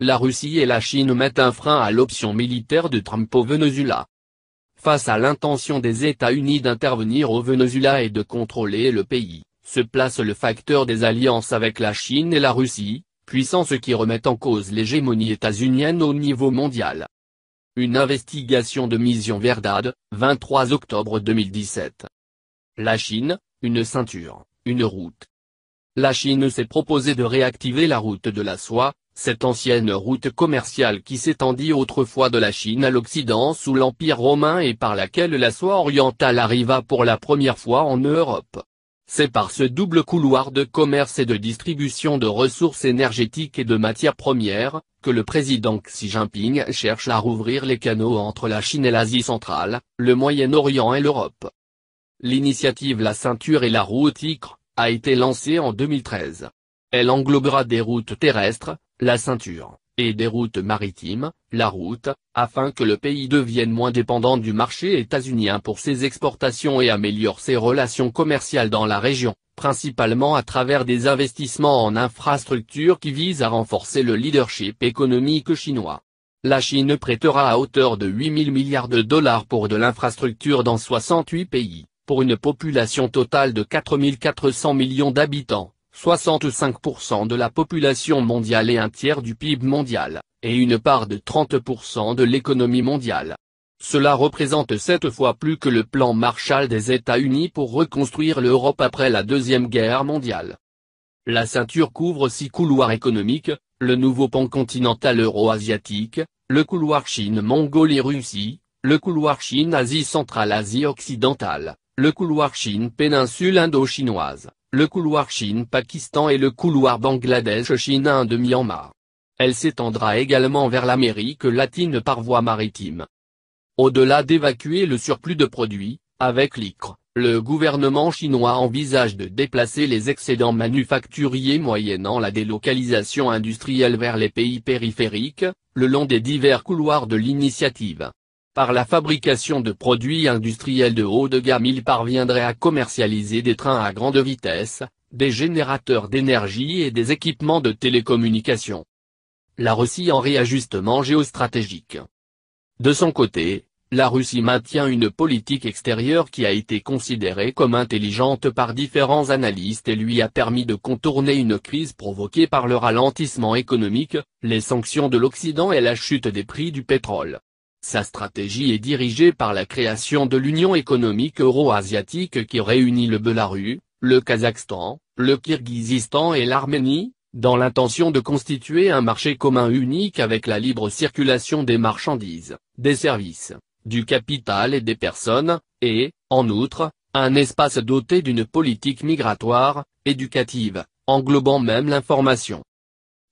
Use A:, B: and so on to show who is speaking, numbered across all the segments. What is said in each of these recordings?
A: la Russie et la Chine mettent un frein à l'option militaire de Trump au Venezuela. Face à l'intention des États-Unis d'intervenir au Venezuela et de contrôler le pays, se place le facteur des alliances avec la Chine et la Russie, puissances qui remettent en cause l'hégémonie états-unienne au niveau mondial. Une investigation de Mission Verdad, 23 octobre 2017. La Chine, une ceinture, une route. La Chine s'est proposée de réactiver la route de la soie, cette ancienne route commerciale qui s'étendit autrefois de la Chine à l'Occident sous l'Empire romain et par laquelle la soie orientale arriva pour la première fois en Europe. C'est par ce double couloir de commerce et de distribution de ressources énergétiques et de matières premières, que le président Xi Jinping cherche à rouvrir les canaux entre la Chine et l'Asie centrale, le Moyen-Orient et l'Europe. L'initiative La Ceinture et la Route ICRE a été lancée en 2013. Elle englobera des routes terrestres, la ceinture, et des routes maritimes, la route, afin que le pays devienne moins dépendant du marché états-unien pour ses exportations et améliore ses relations commerciales dans la région, principalement à travers des investissements en infrastructures qui visent à renforcer le leadership économique chinois. La Chine prêtera à hauteur de 8 000 milliards de dollars pour de l'infrastructure dans 68 pays, pour une population totale de 4 400 millions d'habitants, 65% de la population mondiale et un tiers du PIB mondial, et une part de 30% de l'économie mondiale. Cela représente 7 fois plus que le plan Marshall des États-Unis pour reconstruire l'Europe après la Deuxième Guerre mondiale. La ceinture couvre 6 couloirs économiques, le nouveau pont continental euro-asiatique, le couloir Chine-Mongolie-Russie, le couloir Chine-Asie centrale-Asie occidentale, le couloir Chine-Péninsule indo-chinoise, le couloir Chine-Pakistan et le couloir Bangladesh-Chine-Inde-Myanmar. Elle s'étendra également vers l'Amérique latine par voie maritime. Au-delà d'évacuer le surplus de produits, avec l'ICRE, le gouvernement chinois envisage de déplacer les excédents manufacturiers moyennant la délocalisation industrielle vers les pays périphériques, le long des divers couloirs de l'initiative. Par la fabrication de produits industriels de haut de gamme, il parviendrait à commercialiser des trains à grande vitesse, des générateurs d'énergie et des équipements de télécommunications. La Russie en réajustement géostratégique. De son côté, la Russie maintient une politique extérieure qui a été considérée comme intelligente par différents analystes et lui a permis de contourner une crise provoquée par le ralentissement économique, les sanctions de l'Occident et la chute des prix du pétrole. Sa stratégie est dirigée par la création de l'Union économique euro-asiatique qui réunit le Bélarus, le Kazakhstan, le Kirghizistan et l'Arménie, dans l'intention de constituer un marché commun unique avec la libre circulation des marchandises, des services, du capital et des personnes, et, en outre, un espace doté d'une politique migratoire, éducative, englobant même l'information.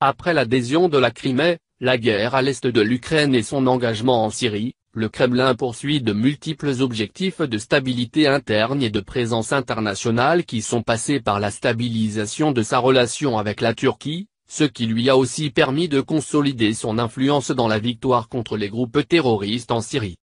A: Après l'adhésion de la Crimée, la guerre à l'est de l'Ukraine et son engagement en Syrie, le Kremlin poursuit de multiples objectifs de stabilité interne et de présence internationale qui sont passés par la stabilisation de sa relation avec la Turquie, ce qui lui a aussi permis de consolider son influence dans la victoire contre les groupes terroristes en Syrie.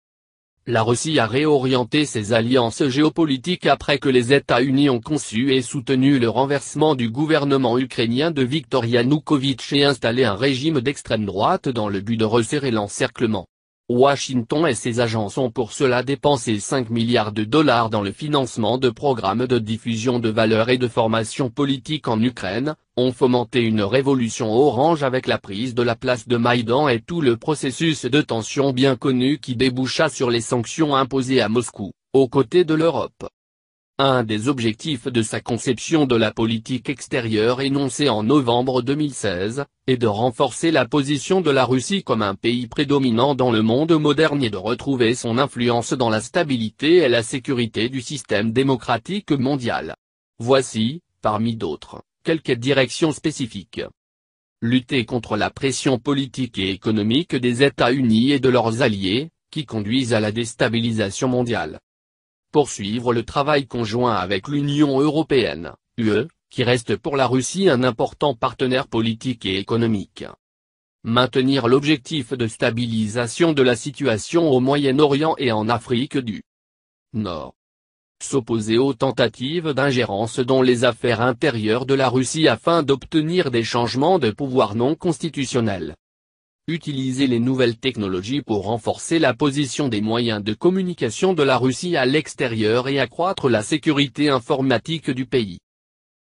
A: La Russie a réorienté ses alliances géopolitiques après que les États-Unis ont conçu et soutenu le renversement du gouvernement ukrainien de Viktor Yanukovych et installé un régime d'extrême droite dans le but de resserrer l'encerclement. Washington et ses agences ont pour cela dépensé 5 milliards de dollars dans le financement de programmes de diffusion de valeurs et de formation politique en Ukraine, ont fomenté une révolution orange avec la prise de la place de Maïdan et tout le processus de tension bien connu qui déboucha sur les sanctions imposées à Moscou, aux côtés de l'Europe. Un des objectifs de sa conception de la politique extérieure énoncée en novembre 2016, est de renforcer la position de la Russie comme un pays prédominant dans le monde moderne et de retrouver son influence dans la stabilité et la sécurité du système démocratique mondial. Voici, parmi d'autres, quelques directions spécifiques. Lutter contre la pression politique et économique des États-Unis et de leurs alliés, qui conduisent à la déstabilisation mondiale. Poursuivre le travail conjoint avec l'Union européenne, UE, qui reste pour la Russie un important partenaire politique et économique. Maintenir l'objectif de stabilisation de la situation au Moyen-Orient et en Afrique du Nord. S'opposer aux tentatives d'ingérence dans les affaires intérieures de la Russie afin d'obtenir des changements de pouvoir non constitutionnels. utiliser les nouvelles technologies pour renforcer la position des moyens de communication de la Russie à l'extérieur et accroître la sécurité informatique du pays.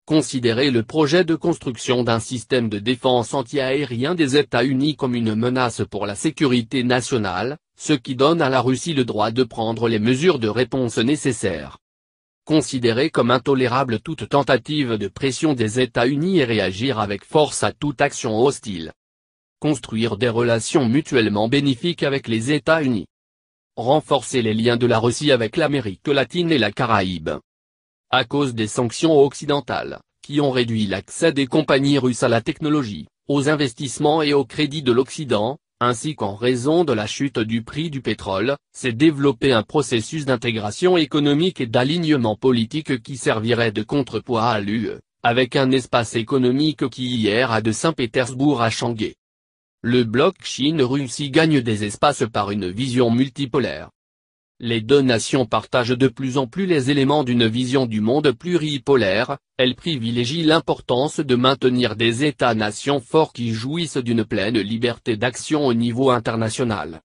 A: Considérer le projet de construction d'un système de défense antiaérien des États-Unis comme une menace pour la sécurité nationale, ce qui donne à la Russie le droit de prendre les mesures de réponse nécessaires. Considérer comme intolérable toute tentative de pression des États-Unis et réagir avec force à toute action hostile. Construire des relations mutuellement bénéfiques avec les États-Unis. Renforcer les liens de la Russie avec l'Amérique latine et la Caraïbe. À cause des sanctions occidentales, qui ont réduit l'accès des compagnies russes à la technologie, aux investissements et au crédit de l'Occident, ainsi qu'en raison de la chute du prix du pétrole, s'est développé un processus d'intégration économique et d'alignement politique qui servirait de contrepoids à l'UE, avec un espace économique qui ira de Saint-Pétersbourg à Shanghai. Le bloc Chine-Russie gagne des espaces par une vision multipolaire. Les deux nations partagent de plus en plus les éléments d'une vision du monde pluripolaire, elles privilégient l'importance de maintenir des États-nations forts qui jouissent d'une pleine liberté d'action au niveau international.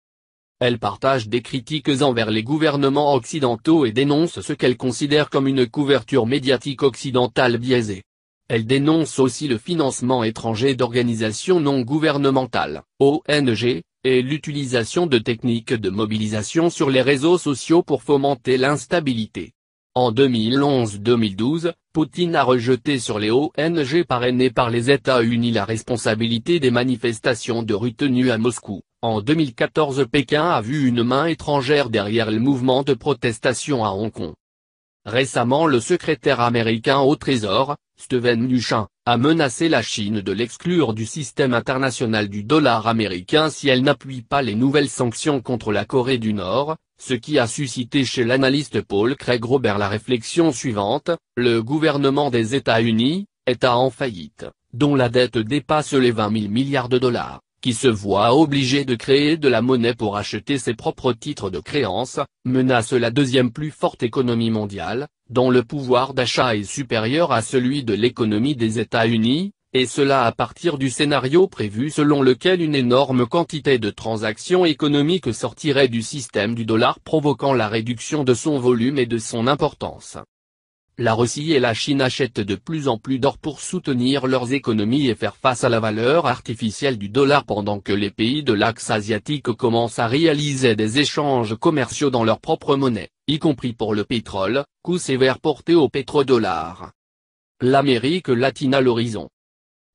A: Elles partagent des critiques envers les gouvernements occidentaux et dénoncent ce qu'elles considèrent comme une couverture médiatique occidentale biaisée. Elles dénoncent aussi le financement étranger d'organisations non gouvernementales, ONG, et l'utilisation de techniques de mobilisation sur les réseaux sociaux pour fomenter l'instabilité. En 2011-2012, Poutine a rejeté sur les ONG parrainées par les États-Unis la responsabilité des manifestations de rue tenues à Moscou. En 2014, Pékin a vu une main étrangère derrière le mouvement de protestation à Hong Kong. Récemment, le secrétaire américain au Trésor, Steven Mnuchin, a menacé la Chine de l'exclure du système international du dollar américain si elle n'appuie pas les nouvelles sanctions contre la Corée du Nord, ce qui a suscité chez l'analyste Paul Craig Robert la réflexion suivante: le gouvernement des États-Unis, État en faillite, dont la dette dépasse les 20 000 milliards de dollars, qui se voit obligé de créer de la monnaie pour acheter ses propres titres de créance, menace la deuxième plus forte économie mondiale, dont le pouvoir d'achat est supérieur à celui de l'économie des États-Unis, et cela à partir du scénario prévu selon lequel une énorme quantité de transactions économiques sortirait du système du dollar provoquant la réduction de son volume et de son importance. La Russie et la Chine achètent de plus en plus d'or pour soutenir leurs économies et faire face à la valeur artificielle du dollar pendant que les pays de l'axe asiatique commencent à réaliser des échanges commerciaux dans leur propre monnaie, y compris pour le pétrole, coup sévère porté au pétrodollar. L'Amérique latine à l'horizon.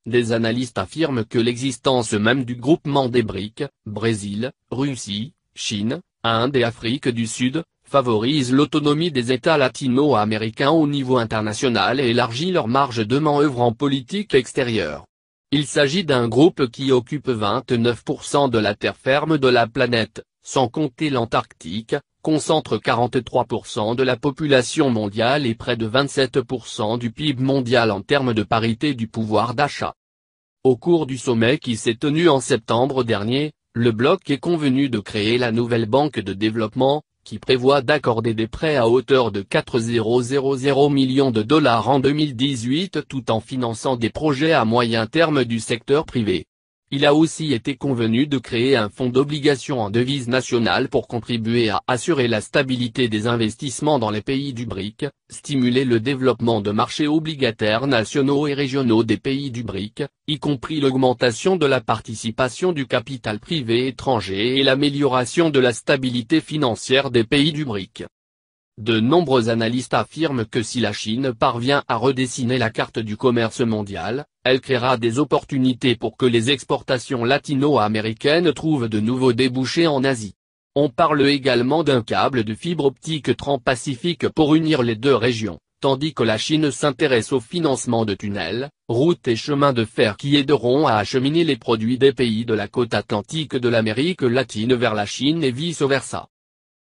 A: Des analystes affirment que l'existence même du groupement des BRIC, Brésil, Russie, Chine, Inde et Afrique du Sud, favorise l'autonomie des États latino-américains au niveau international et élargit leur marge de manœuvre en politique extérieure. Il s'agit d'un groupe qui occupe 29% de la terre ferme de la planète, sans compter l'Antarctique, concentre 43% de la population mondiale et près de 27% du PIB mondial en termes de parité du pouvoir d'achat. Au cours du sommet qui s'est tenu en septembre dernier, le bloc est convenu de créer la nouvelle banque de développement, qui prévoit d'accorder des prêts à hauteur de 4,000 millions de dollars en 2018 tout en finançant des projets à moyen terme du secteur privé. Il a aussi été convenu de créer un fonds d'obligations en devise nationale pour contribuer à assurer la stabilité des investissements dans les pays du BRIC, stimuler le développement de marchés obligataires nationaux et régionaux des pays du BRIC, y compris l'augmentation de la participation du capital privé étranger et l'amélioration de la stabilité financière des pays du BRIC. De nombreux analystes affirment que si la Chine parvient à redessiner la carte du commerce mondial, elle créera des opportunités pour que les exportations latino-américaines trouvent de nouveaux débouchés en Asie. On parle également d'un câble de fibre optique transpacifique pour unir les deux régions, tandis que la Chine s'intéresse au financement de tunnels, routes et chemins de fer qui aideront à acheminer les produits des pays de la côte atlantique de l'Amérique latine vers la Chine et vice-versa.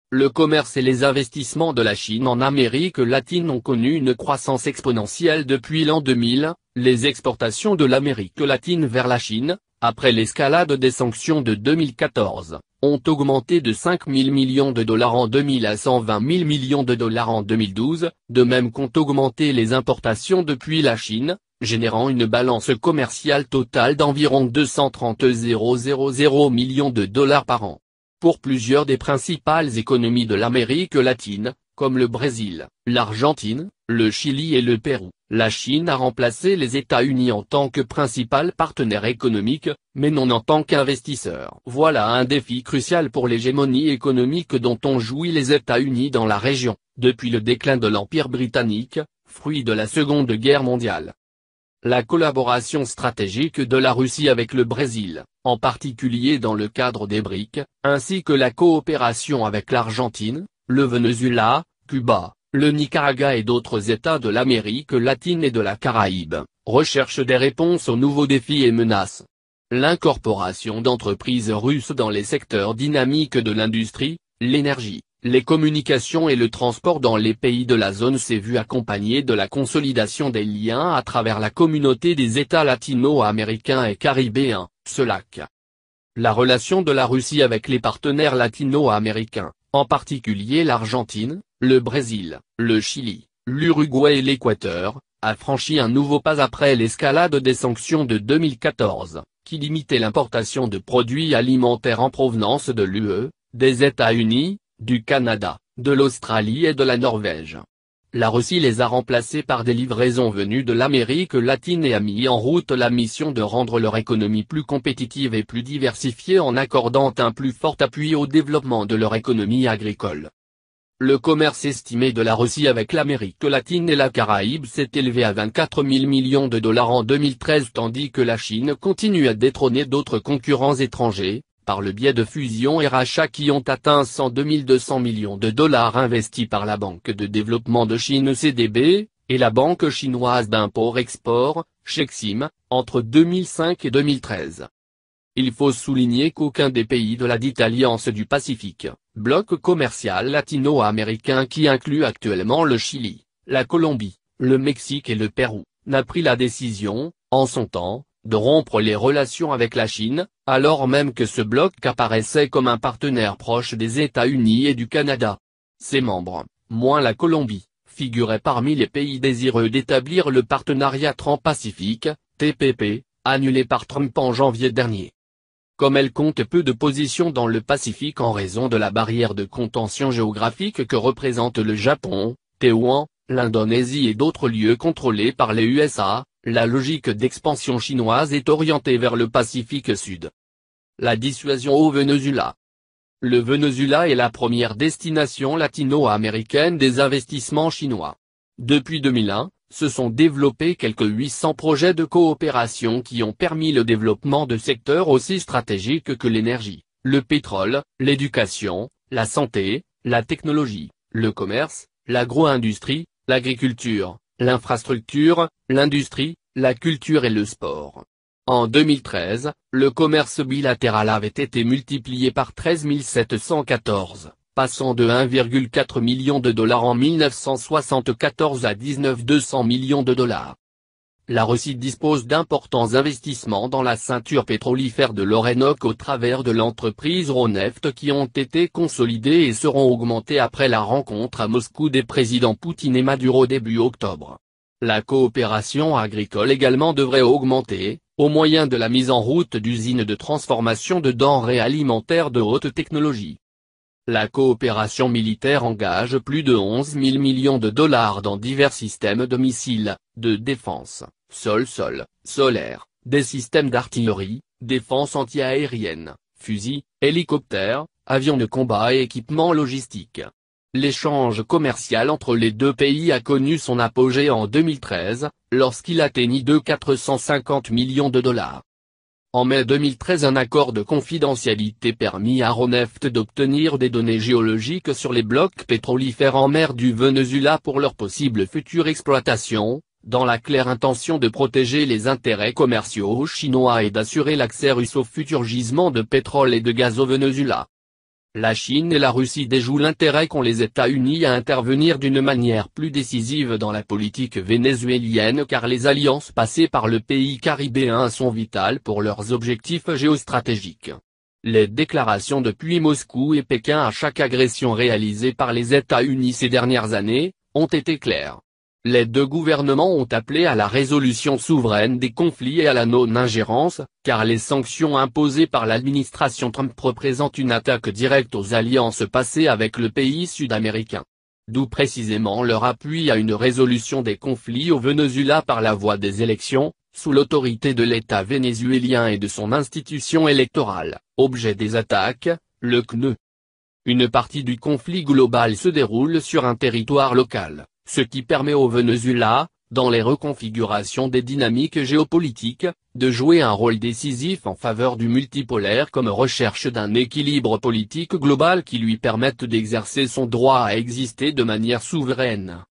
A: Le commerce et les investissements de la Chine en Amérique latine ont connu une croissance exponentielle depuis l'an 2000, les exportations de l'Amérique latine vers la Chine, après l'escalade des sanctions de 2014, ont augmenté de 5 000 millions de dollars en 2000 à 120 000 millions de dollars en 2012, de même qu'ont augmenté les importations depuis la Chine, générant une balance commerciale totale d'environ 230,000 millions de dollars par an. Pour plusieurs des principales économies de l'Amérique latine, comme le Brésil, l'Argentine, le Chili et le Pérou, la Chine a remplacé les États-Unis en tant que principal partenaire économique, mais non en tant qu'investisseur. Voilà un défi crucial pour l'hégémonie économique dont ont joui les États-Unis dans la région, depuis le déclin de l'Empire britannique, fruit de la Seconde Guerre mondiale. La collaboration stratégique de la Russie avec le Brésil, en particulier dans le cadre des BRICS, ainsi que la coopération avec l'Argentine, le Venezuela, Cuba, le Nicaragua et d'autres États de l'Amérique latine et de la Caraïbe, recherchent des réponses aux nouveaux défis et menaces. L'incorporation d'entreprises russes dans les secteurs dynamiques de l'industrie, l'énergie, les communications et le transport dans les pays de la zone s'est vue accompagnée de la consolidation des liens à travers la communauté des États latino-américains et caribéens, CELAC. La relation de la Russie avec les partenaires latino-américains, en particulier l'Argentine, le Brésil, le Chili, l'Uruguay et l'Équateur, a franchi un nouveau pas après l'escalade des sanctions de 2014, qui limitait l'importation de produits alimentaires en provenance de l'UE, des États-Unis, du Canada, de l'Australie et de la Norvège. La Russie les a remplacés par des livraisons venues de l'Amérique latine et a mis en route la mission de rendre leur économie plus compétitive et plus diversifiée en accordant un plus fort appui au développement de leur économie agricole. Le commerce estimé de la Russie avec l'Amérique latine et la Caraïbe s'est élevé à 24 000 millions de dollars en 2013 tandis que la Chine continue à détrôner d'autres concurrents étrangers, par le biais de fusions et rachats qui ont atteint 102 200 millions de dollars investis par la Banque de développement de Chine CDB, et la Banque chinoise d'import-export, Chexim, entre 2005 et 2013. Il faut souligner qu'aucun des pays de la dite Alliance du Pacifique, bloc commercial latino-américain qui inclut actuellement le Chili, la Colombie, le Mexique et le Pérou, n'a pris la décision, en son temps, de rompre les relations avec la Chine, alors même que ce bloc apparaissait comme un partenaire proche des États-Unis et du Canada. Ses membres, moins la Colombie, figuraient parmi les pays désireux d'établir le partenariat Trans-Pacifique, TPP, annulé par Trump en janvier dernier. Comme elle compte peu de positions dans le Pacifique en raison de la barrière de contention géographique que représente le Japon, Taïwan, l'Indonésie et d'autres lieux contrôlés par les USA, la logique d'expansion chinoise est orientée vers le Pacifique Sud. La dissuasion au Venezuela. Le Venezuela est la première destination latino-américaine des investissements chinois. Depuis 2001, se sont développés quelques 800 projets de coopération qui ont permis le développement de secteurs aussi stratégiques que l'énergie, le pétrole, l'éducation, la santé, la technologie, le commerce, l'agro-industrie, l'agriculture, l'infrastructure, l'industrie, la culture et le sport. En 2013, le commerce bilatéral avait été multiplié par 13 714, passant de 1,4 million de dollars en 1974 à 19 200 millions de dollars. La Russie dispose d'importants investissements dans la ceinture pétrolifère de l'Orénoque au travers de l'entreprise Rosneft qui ont été consolidés et seront augmentés après la rencontre à Moscou des présidents Poutine et Maduro début octobre. La coopération agricole également devrait augmenter, au moyen de la mise en route d'usines de transformation de denrées alimentaires de haute technologie. La coopération militaire engage plus de 11 000 millions de dollars dans divers systèmes de missiles, de défense, sol-sol, solaire, des systèmes d'artillerie, défense anti-aérienne, fusils, hélicoptères, avions de combat et équipements logistiques. L'échange commercial entre les deux pays a connu son apogée en 2013, lorsqu'il atteignit 450 millions de dollars. En mai 2013 un accord de confidentialité permit à Rosneft d'obtenir des données géologiques sur les blocs pétrolifères en mer du Venezuela pour leur possible future exploitation, dans la claire intention de protéger les intérêts commerciaux chinois et d'assurer l'accès russe aux futurs gisements de pétrole et de gaz au Venezuela. La Chine et la Russie déjouent l'intérêt qu'ont les États-Unis à intervenir d'une manière plus décisive dans la politique vénézuélienne car les alliances passées par le pays caribéen sont vitales pour leurs objectifs géostratégiques. Les déclarations depuis Moscou et Pékin à chaque agression réalisée par les États-Unis ces dernières années, ont été claires. Les deux gouvernements ont appelé à la résolution souveraine des conflits et à la non-ingérence, car les sanctions imposées par l'administration Trump représentent une attaque directe aux alliances passées avec le pays sud-américain. D'où précisément leur appui à une résolution des conflits au Venezuela par la voie des élections, sous l'autorité de l'État vénézuélien et de son institution électorale, objet des attaques, le CNE. Une partie du conflit global se déroule sur un territoire local, ce qui permet au Venezuela, dans les reconfigurations des dynamiques géopolitiques, de jouer un rôle décisif en faveur du multipolaire comme recherche d'un équilibre politique global qui lui permette d'exercer son droit à exister de manière souveraine.